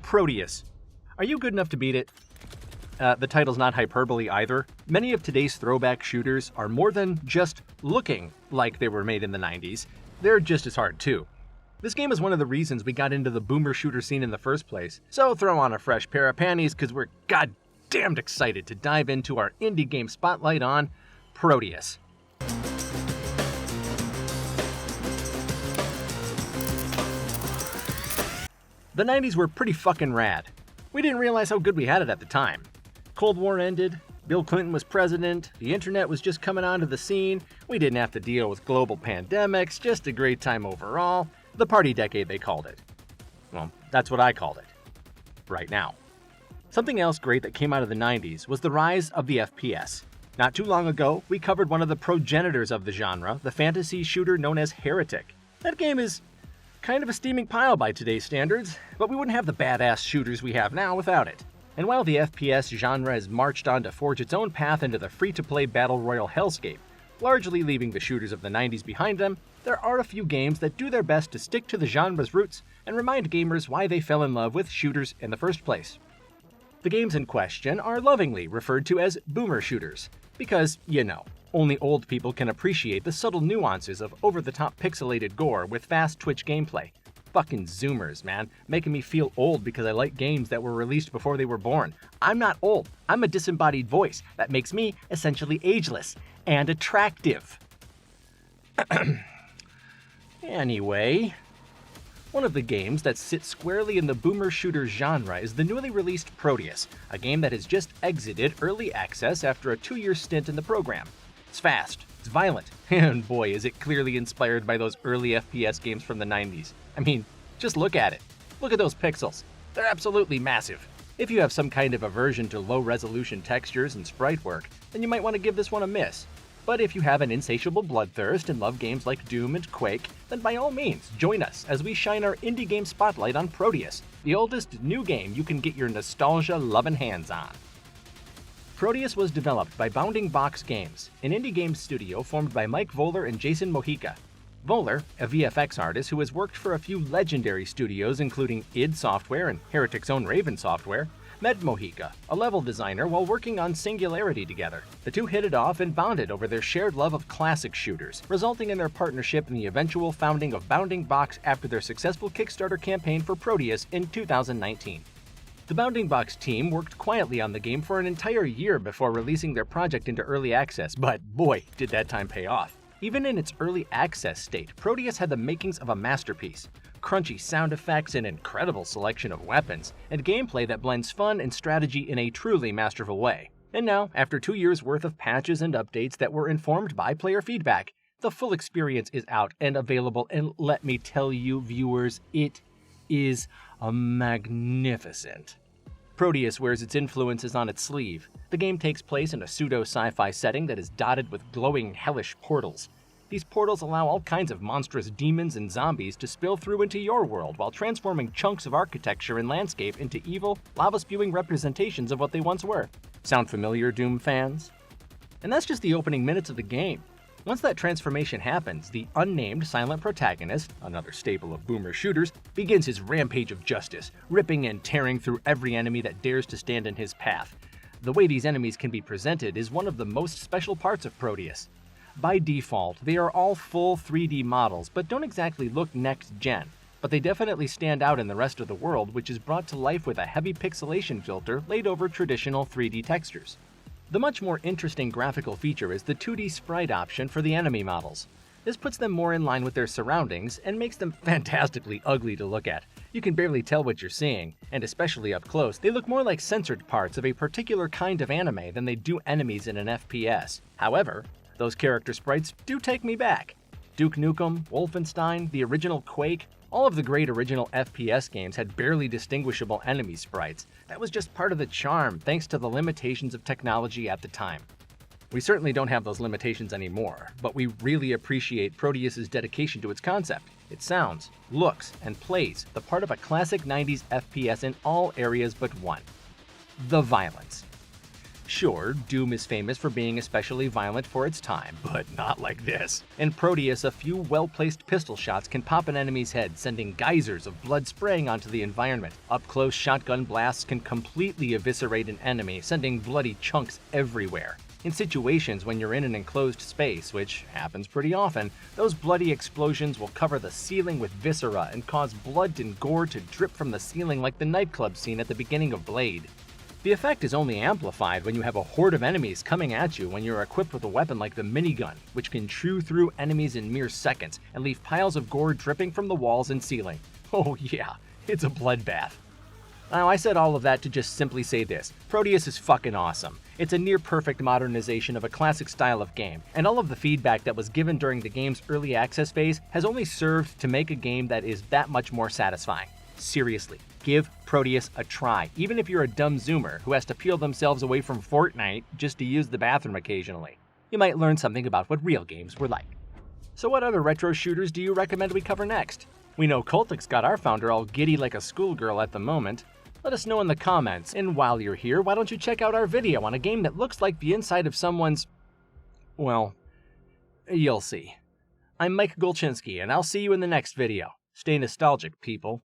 Prodeus. Are you good enough to beat it? The title's not hyperbole either. Many of today's throwback shooters are more than just looking like they were made in the 90s. They're just as hard too. This game is one of the reasons we got into the boomer shooter scene in the first place, so throw on a fresh pair of panties because we're goddamned excited to dive into our indie game spotlight on Prodeus. The 90s were pretty fucking rad. We didn't realize how good we had it at the time. Cold War ended, Bill Clinton was president, the internet was just coming onto the scene, we didn't have to deal with global pandemics, just a great time overall. The party decade, they called it. Well, that's what I called it. Right now. Something else great that came out of the 90s was the rise of the FPS. Not too long ago, we covered one of the progenitors of the genre, the fantasy shooter known as Heretic. That game is kind of a steaming pile by today's standards, but we wouldn't have the badass shooters we have now without it. And while the FPS genre has marched on to forge its own path into the free-to-play battle royale hellscape, largely leaving the shooters of the 90s behind them, there are a few games that do their best to stick to the genre's roots and remind gamers why they fell in love with shooters in the first place. The games in question are lovingly referred to as boomer shooters, because, only old people can appreciate the subtle nuances of over-the-top pixelated gore with fast twitch gameplay. Fucking zoomers, man, making me feel old because I like games that were released before they were born. I'm not old, I'm a disembodied voice that makes me essentially ageless and attractive. Anyway, one of the games that sits squarely in the boomer shooter genre is the newly released Prodeus, a game that has just exited early access after a 2-year stint in the program. It's fast, it's violent, and boy is it clearly inspired by those early FPS games from the 90s. I mean, just look at it. Look at those pixels. They're absolutely massive. If you have some kind of aversion to low-resolution textures and sprite work, then you might want to give this one a miss. But if you have an insatiable bloodthirst and love games like Doom and Quake, then by all means, join us as we shine our indie game spotlight on Prodeus, the oldest new game you can get your nostalgia-lovin' hands on. Prodeus was developed by Bounding Box Games, an indie game studio formed by Mike Voller and Jason Mojica. Voller, a VFX artist who has worked for a few legendary studios including id Software and Heretic's own Raven Software, met Mojica, a level designer, while working on Singularity together. The two hit it off and bonded over their shared love of classic shooters, resulting in their partnership in the eventual founding of Bounding Box after their successful Kickstarter campaign for Prodeus in 2019. The Bounding Box team worked quietly on the game for an entire year before releasing their project into early access, but boy, did that time pay off. Even in its early access state, Prodeus had the makings of a masterpiece. Crunchy sound effects, an incredible selection of weapons, and gameplay that blends fun and strategy in a truly masterful way. And now, after 2 years worth of patches and updates that were informed by player feedback, the full experience is out and available, and let me tell you, viewers, it is magnificent. Prodeus wears its influences on its sleeve. The game takes place in a pseudo-sci-fi setting that is dotted with glowing, hellish portals. These portals allow all kinds of monstrous demons and zombies to spill through into your world while transforming chunks of architecture and landscape into evil, lava-spewing representations of what they once were. Sound familiar, Doom fans? And that's just the opening minutes of the game. Once that transformation happens, the unnamed silent protagonist, another staple of boomer shooters, begins his rampage of justice, ripping and tearing through every enemy that dares to stand in his path. The way these enemies can be presented is one of the most special parts of Prodeus. By default, they are all full 3D models, but don't exactly look next-gen. But they definitely stand out in the rest of the world, which is brought to life with a heavy pixelation filter laid over traditional 3D textures. The much more interesting graphical feature is the 2D sprite option for the enemy models. This puts them more in line with their surroundings and makes them fantastically ugly to look at. You can barely tell what you're seeing, and especially up close, they look more like censored parts of a particular kind of anime than they do enemies in an FPS. However, those character sprites do take me back. Duke Nukem, Wolfenstein, the original Quake, all of the great original FPS games had barely distinguishable enemy sprites. That was just part of the charm, thanks to the limitations of technology at the time. We certainly don't have those limitations anymore, but we really appreciate Prodeus's dedication to its concept. It sounds, looks, and plays the part of a classic 90s FPS in all areas but one: the violence. Sure, Doom is famous for being especially violent for its time, but not like this. In Prodeus, a few well-placed pistol shots can pop an enemy's head, sending geysers of blood spraying onto the environment. Up-close shotgun blasts can completely eviscerate an enemy, sending bloody chunks everywhere. In situations when you're in an enclosed space, which happens pretty often, those bloody explosions will cover the ceiling with viscera and cause blood and gore to drip from the ceiling like the nightclub scene at the beginning of Blade. The effect is only amplified when you have a horde of enemies coming at you when you're equipped with a weapon like the minigun, which can chew through enemies in mere seconds and leave piles of gore dripping from the walls and ceiling. Oh yeah, it's a bloodbath. Now, I said all of that to just simply say this: Prodeus is fucking awesome. It's a near-perfect modernization of a classic style of game, and all of the feedback that was given during the game's early access phase has only served to make a game that is that much more satisfying. Seriously, give Prodeus a try, even if you're a dumb zoomer who has to peel themselves away from Fortnite just to use the bathroom occasionally. You might learn something about what real games were like. So what other retro shooters do you recommend we cover next? We know Cultic's got our founder all giddy like a schoolgirl at the moment. Let us know in the comments, and while you're here, why don't you check out our video on a game that looks like the inside of someone's... well, you'll see. I'm Mike Golchinski, and I'll see you in the next video. Stay nostalgic, people.